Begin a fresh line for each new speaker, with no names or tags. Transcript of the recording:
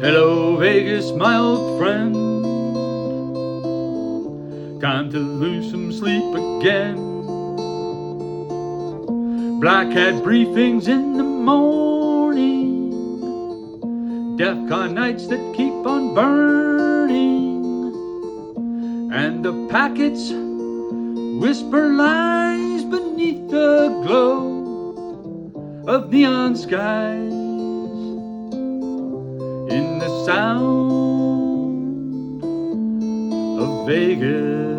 Hello Vegas, my old friend. Time to lose some sleep again. Blackhat briefings in the morning, Defcon nights that keep on burning, and the packets whisper lies beneath the glow of neon skies. In the sound of Vegas.